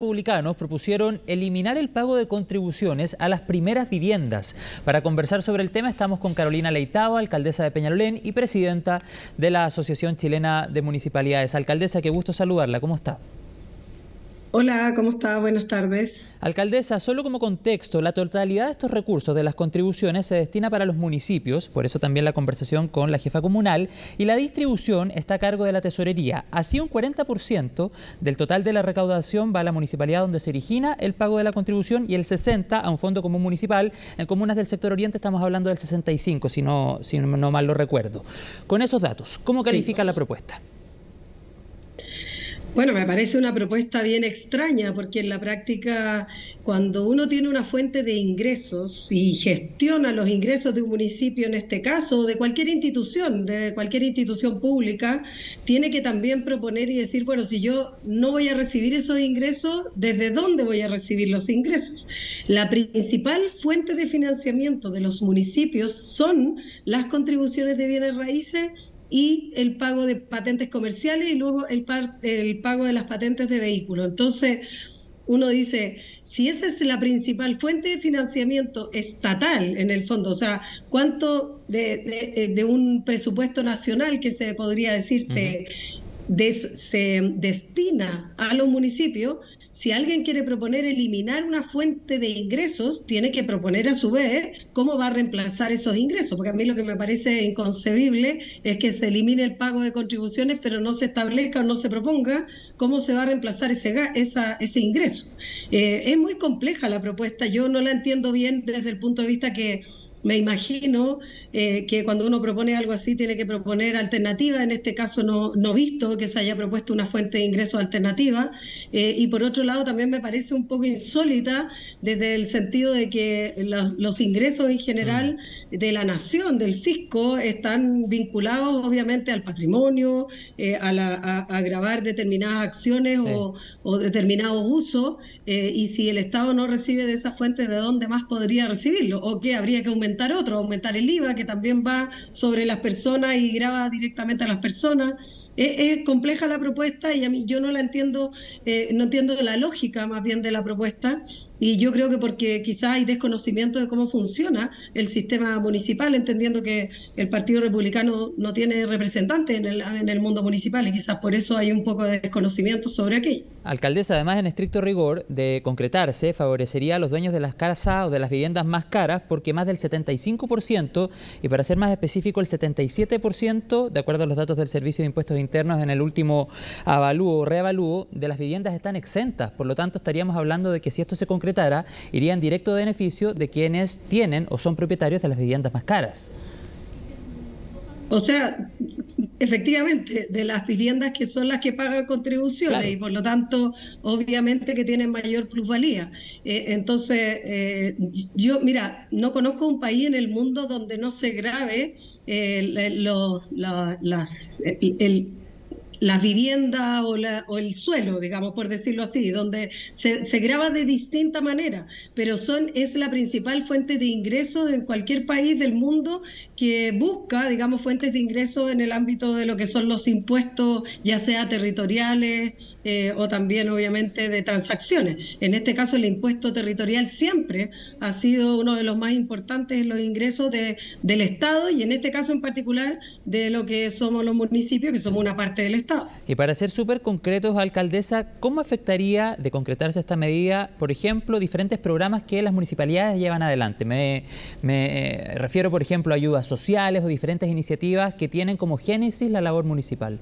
Republicanos propusieron eliminar el pago de contribuciones a las primeras viviendas. Para conversar sobre el tema estamos con Carolina Leitao, alcaldesa de Peñalolén y presidenta de la Asociación Chilena de Municipalidades. Alcaldesa, qué gusto saludarla. ¿Cómo está? Hola, ¿cómo está? Buenas tardes. Alcaldesa, solo como contexto, la totalidad de estos recursos de las contribuciones se destina para los municipios, por eso también la conversación con la jefa comunal, y la distribución está a cargo de la tesorería. Así un 40% del total de la recaudación va a la municipalidad donde se origina el pago de la contribución y el 60% a un fondo común municipal. En comunas del sector oriente estamos hablando del 65%, si no mal lo recuerdo. Con esos datos, ¿cómo califica la propuesta? Bueno, me parece una propuesta bien extraña porque en la práctica, cuando uno tiene una fuente de ingresos y gestiona los ingresos de un municipio, en este caso, de cualquier institución pública, tiene que también proponer y decir, bueno, si yo no voy a recibir esos ingresos, ¿desde dónde voy a recibir los ingresos? La principal fuente de financiamiento de los municipios son las contribuciones de bienes raíces y el pago de patentes comerciales y luego el pago de las patentes de vehículos. Entonces, uno dice, si esa es la principal fuente de financiamiento estatal, en el fondo, o sea, ¿cuánto de un presupuesto nacional que se podría decir se destina a los municipios? Si alguien quiere proponer eliminar una fuente de ingresos, tiene que proponer a su vez cómo va a reemplazar esos ingresos, porque a mí lo que me parece inconcebible es que se elimine el pago de contribuciones, pero no se establezca o no se proponga cómo se va a reemplazar ese ingreso. Es muy compleja la propuesta, yo no la entiendo bien desde el punto de vista que me imagino que cuando uno propone algo así tiene que proponer alternativas. En este caso no visto que se haya propuesto una fuente de ingresos alternativa, y por otro lado también me parece un poco insólita desde el sentido de que los ingresos en general de la nación, del fisco, están vinculados obviamente al patrimonio, a gravar determinadas acciones, Sí. o determinados usos, y si el Estado no recibe de esas fuentes, ¿de dónde más podría recibirlo? ¿O qué habría que aumentar el IVA, que también va sobre las personas y grava directamente a las personas? Es compleja la propuesta y a mí yo no la entiendo, no entiendo la lógica más bien de la propuesta, y yo creo que porque quizás hay desconocimiento de cómo funciona el sistema municipal, entendiendo que el Partido Republicano no tiene representantes en el mundo municipal y quizás por eso hay un poco de desconocimiento sobre aquello. Alcaldesa, además, en estricto rigor, de concretarse, favorecería a los dueños de las casas o de las viviendas más caras porque más del 75%, y para ser más específico, el 77%, de acuerdo a los datos del Servicio de Impuestos Internos en el último avalúo o reavalúo, de las viviendas están exentas. Por lo tanto, estaríamos hablando de que si esto se concretara, iría en directo beneficio de quienes tienen o son propietarios de las viviendas más caras. O sea, efectivamente, de las viviendas que son las que pagan contribuciones, Claro. y por lo tanto, obviamente que tienen mayor plusvalía. Entonces, yo, mira, no conozco un país en el mundo donde no se grave las viviendas o el suelo, digamos, por decirlo así, donde se graba de distinta manera, pero es la principal fuente de ingresos en cualquier país del mundo que busca, digamos, fuentes de ingresos en el ámbito de lo que son los impuestos, ya sea territoriales, o también obviamente de transacciones. En este caso el impuesto territorial siempre ha sido uno de los más importantes en los ingresos del Estado, y en este caso en particular de lo que somos los municipios, que somos una parte del Estado. Y para ser súper concretos, alcaldesa, ¿cómo afectaría de concretarse esta medida, por ejemplo, diferentes programas que las municipalidades llevan adelante? Me refiero, por ejemplo, a ayudas sociales o diferentes iniciativas que tienen como génesis la labor municipal.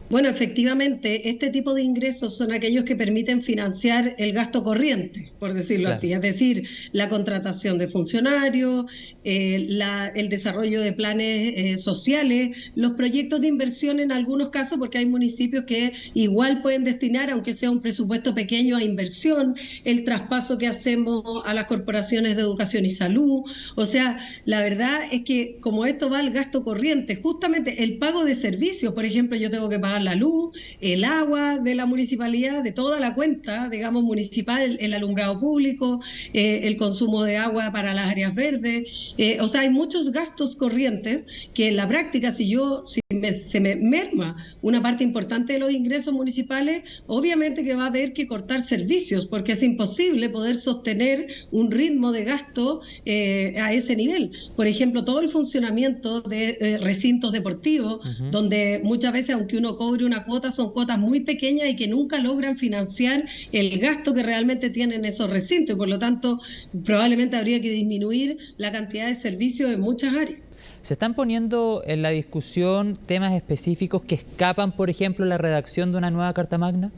Bueno, efectivamente, este tipo de ingresos son aquellos que permiten financiar el gasto corriente, por decirlo Claro. así, es decir, la contratación de funcionarios, el desarrollo de planes sociales, los proyectos de inversión en algunos casos, porque hay municipios que igual pueden destinar, aunque sea un presupuesto pequeño, a inversión, el traspaso que hacemos a las corporaciones de educación y salud. O sea, la verdad es que como esto va al gasto corriente, justamente el pago de servicios, por ejemplo, yo tengo que pagar la luz, el agua de la municipalidad, de toda la cuenta, digamos, municipal, el alumbrado público, el consumo de agua para las áreas verdes. O sea, hay muchos gastos corrientes que en la práctica, se me merma una parte importante de los ingresos municipales, obviamente que va a haber que cortar servicios, porque es imposible poder sostener un ritmo de gasto a ese nivel. Por ejemplo, todo el funcionamiento de recintos deportivos, donde muchas veces, aunque uno cobre una cuota, son cuotas muy pequeñas y que nunca logran financiar el gasto que realmente tienen esos recintos, y por lo tanto probablemente habría que disminuir la cantidad de servicios en muchas áreas. ¿Se están poniendo en la discusión temas específicos que escapan, por ejemplo, la redacción de una nueva Carta Magna?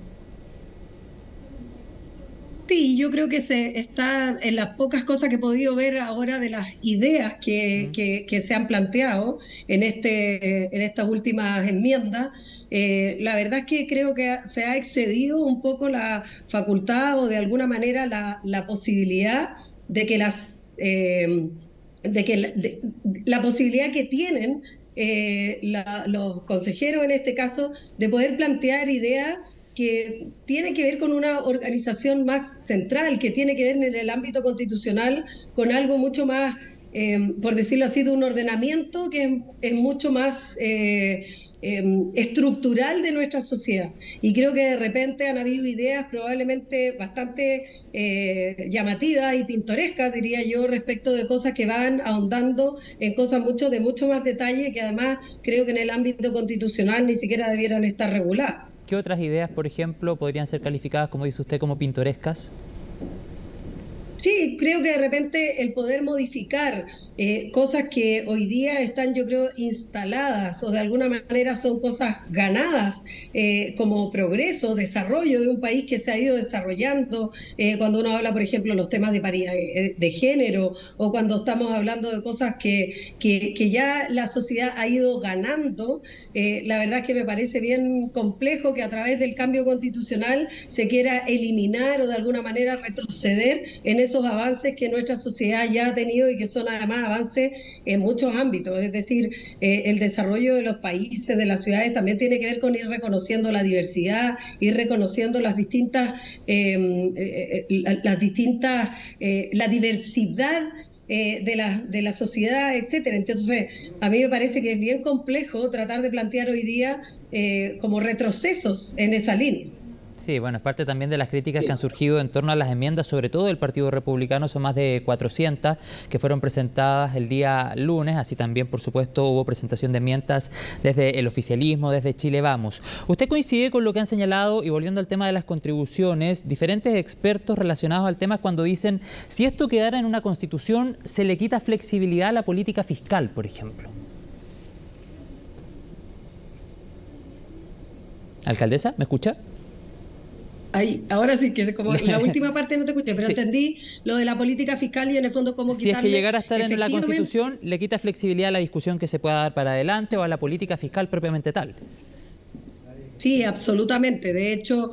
Sí, yo creo que se está en las pocas cosas que he podido ver ahora de las ideas que se han planteado en estas últimas enmiendas. La verdad es que creo que se ha excedido un poco la facultad o de alguna manera la posibilidad de que la posibilidad que tienen los consejeros en este caso de poder plantear ideas que tiene que ver con una organización más central, que tiene que ver en el ámbito constitucional con algo mucho más, por decirlo así, de un ordenamiento que es mucho más estructural de nuestra sociedad. Y creo que de repente han habido ideas probablemente bastante llamativas y pintorescas, diría yo, respecto de cosas que van ahondando en cosas de mucho más detalle, que además creo que en el ámbito constitucional ni siquiera debieran estar reguladas. ¿Qué otras ideas, por ejemplo, podrían ser calificadas, como dice usted, como pintorescas? Sí, creo que de repente el poder modificar cosas que hoy día están, yo creo, instaladas o de alguna manera son cosas ganadas como progreso, desarrollo de un país que se ha ido desarrollando, cuando uno habla, por ejemplo, los temas de paridad de género, o cuando estamos hablando de cosas que ya la sociedad ha ido ganando. La verdad es que me parece bien complejo que a través del cambio constitucional se quiera eliminar o de alguna manera retroceder en esos avances que nuestra sociedad ya ha tenido y que son además avances en muchos ámbitos. Es decir, el desarrollo de los países, de las ciudades, también tiene que ver con ir reconociendo la diversidad, ir reconociendo la diversidad de la sociedad, etcétera. Entonces, a mí me parece que es bien complejo tratar de plantear hoy día como retrocesos en esa línea. Sí, bueno, es parte también de las críticas que han surgido en torno a las enmiendas, sobre todo del Partido Republicano. Son más de 400 que fueron presentadas el día lunes. Así también, por supuesto, hubo presentación de enmiendas desde el oficialismo, desde Chile Vamos. ¿Usted coincide con lo que han señalado, y volviendo al tema de las contribuciones, diferentes expertos relacionados al tema cuando dicen, si esto quedara en una constitución, se le quita flexibilidad a la política fiscal, por ejemplo? Alcaldesa, ¿me escucha? Ay, ahora sí, que como la última parte no te escuché, pero sí entendí lo de la política fiscal y en el fondo cómo quitarle. Si es que llegara a estar en la Constitución, ¿le quita flexibilidad a la discusión que se pueda dar para adelante o a la política fiscal propiamente tal? Sí, absolutamente. De hecho,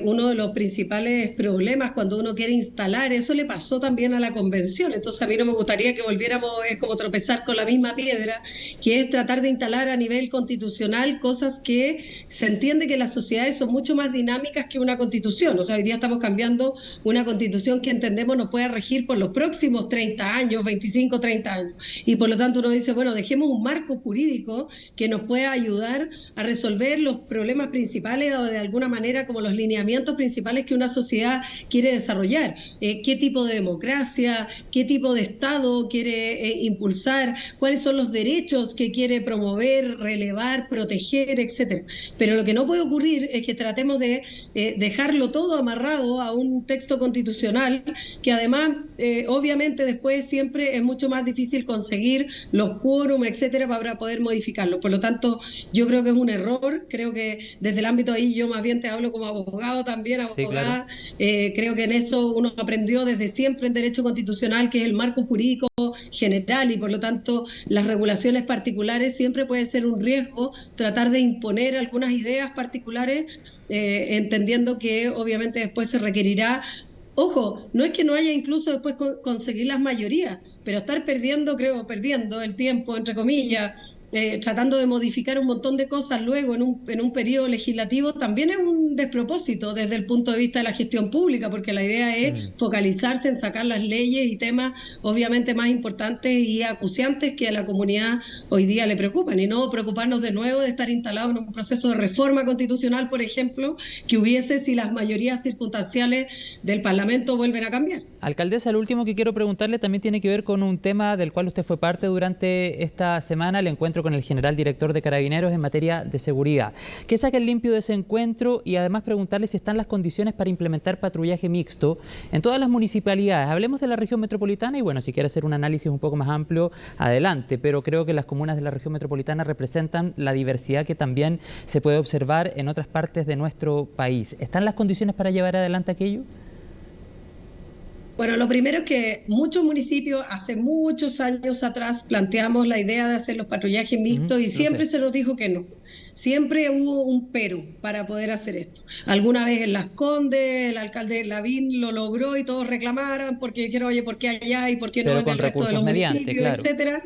uno de los principales problemas cuando uno quiere instalar, eso le pasó también a la convención. Entonces a mí no me gustaría que volviéramos, es como tropezar con la misma piedra, que es tratar de instalar a nivel constitucional cosas que se entiende que las sociedades son mucho más dinámicas que una constitución. O sea, hoy día estamos cambiando una constitución que entendemos nos pueda regir por los próximos 30 años, 25, 30 años. Y por lo tanto uno dice, bueno, dejemos un marco jurídico que nos pueda ayudar a resolver los problemas principales o de alguna manera como los lineamientos principales que una sociedad quiere desarrollar. ¿Qué tipo de democracia, qué tipo de Estado quiere impulsar, cuáles son los derechos que quiere promover, relevar, proteger, etcétera? Pero lo que no puede ocurrir es que tratemos de dejarlo todo amarrado a un texto constitucional que además obviamente después siempre es mucho más difícil conseguir los quórum, etcétera, para poder modificarlo. Por lo tanto, yo creo que es un error. Creo que desde el ámbito ahí yo más bien te hablo como abogado también, abogada. Sí, claro. Creo que en eso uno aprendió desde siempre en derecho constitucional, que es el marco jurídico general, y por lo tanto las regulaciones particulares siempre puede ser un riesgo tratar de imponer algunas ideas particulares, entendiendo que obviamente después se requerirá. Ojo, no es que no haya incluso después conseguir las mayorías, pero estar perdiendo el tiempo, entre comillas, tratando de modificar un montón de cosas luego en un periodo legislativo, también es un despropósito desde el punto de vista de la gestión pública, porque la idea es focalizarse en sacar las leyes y temas obviamente más importantes y acuciantes que a la comunidad hoy día le preocupan, y no preocuparnos de nuevo de estar instalados en un proceso de reforma constitucional, por ejemplo, que hubiese si las mayorías circunstanciales del Parlamento vuelven a cambiar. Alcaldesa, lo último que quiero preguntarle también tiene que ver con un tema del cual usted fue parte durante esta semana, el encuentro con el general director de Carabineros en materia de seguridad. ¿Qué saca el limpio de ese encuentro? Y además preguntarle si están las condiciones para implementar patrullaje mixto en todas las municipalidades. Hablemos de la región metropolitana y bueno, si quiere hacer un análisis un poco más amplio, adelante, pero creo que las comunas de la región metropolitana representan la diversidad que también se puede observar en otras partes de nuestro país. ¿Están las condiciones para llevar adelante aquello? Bueno, lo primero es que muchos municipios hace muchos años atrás planteamos la idea de hacer los patrullajes mixtos y siempre se nos dijo que no. Siempre hubo un pero para poder hacer esto. Alguna vez en Las Condes, el alcalde Lavín lo logró y todos reclamaron porque dijeron, oye, ¿por qué allá y por qué no en el resto de los municipios, etcétera?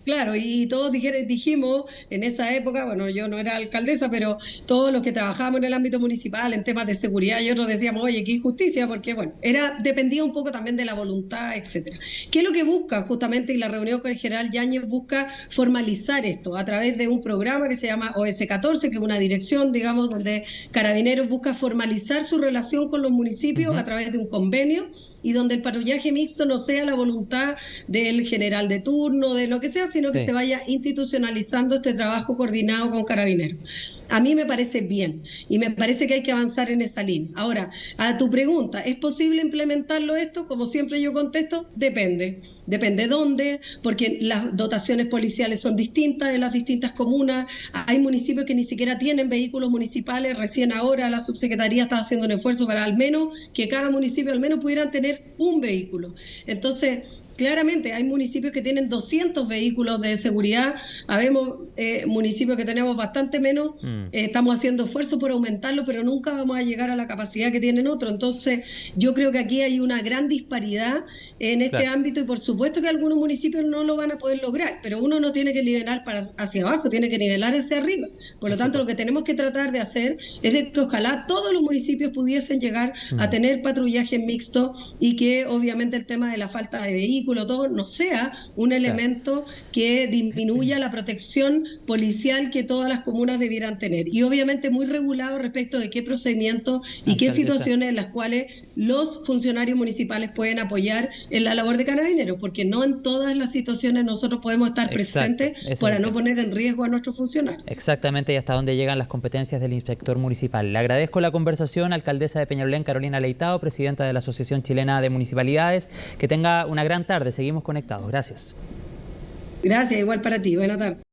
Claro, y todos dijimos en esa época, bueno, yo no era alcaldesa, pero todos los que trabajábamos en el ámbito municipal en temas de seguridad y otros decíamos, oye, qué injusticia, porque bueno, dependía un poco también de la voluntad, etcétera. ¿Qué es lo que busca justamente? Y la reunión con el general Yáñez busca formalizar esto a través de un programa que se llama OS14, que es una dirección, digamos, donde Carabineros busca formalizar su relación con los municipios a través de un convenio, y donde el patrullaje mixto no sea la voluntad del general de turno, de lo que sea, sino que se vaya institucionalizando este trabajo coordinado con Carabineros. A mí me parece bien y me parece que hay que avanzar en esa línea. Ahora, a tu pregunta, ¿es posible implementarlo esto? Como siempre yo contesto, depende. Depende dónde, porque las dotaciones policiales son distintas en las distintas comunas. Hay municipios que ni siquiera tienen vehículos municipales. Recién ahora la subsecretaría está haciendo un esfuerzo para al menos que cada municipio al menos pudieran tener un vehículo. Entonces, claramente hay municipios que tienen 200 vehículos de seguridad, habemos municipios que tenemos bastante menos, estamos haciendo esfuerzos por aumentarlo, pero nunca vamos a llegar a la capacidad que tienen otros. Entonces yo creo que aquí hay una gran disparidad en este ámbito y por supuesto que algunos municipios no lo van a poder lograr, pero uno no tiene que nivelar hacia abajo, tiene que nivelar hacia arriba. Por lo tanto, lo que tenemos que tratar de hacer es de que ojalá todos los municipios pudiesen llegar a tener patrullaje mixto y que obviamente el tema de la falta de vehículos, todo no sea un elemento que disminuya la protección policial que todas las comunas debieran tener. Y obviamente muy regulado respecto de qué procedimientos y qué situaciones en las cuales los funcionarios municipales pueden apoyar en la labor de Carabineros, porque no en todas las situaciones nosotros podemos estar presentes para no poner en riesgo a nuestros funcionarios. Exactamente, y hasta dónde llegan las competencias del inspector municipal. Le agradezco la conversación, alcaldesa de Peñalolén, Carolina Leitao, presidenta de la Asociación Chilena de Municipalidades. Que tenga una gran tarde. Seguimos conectados. Gracias. Gracias, igual para ti. Buena tarde.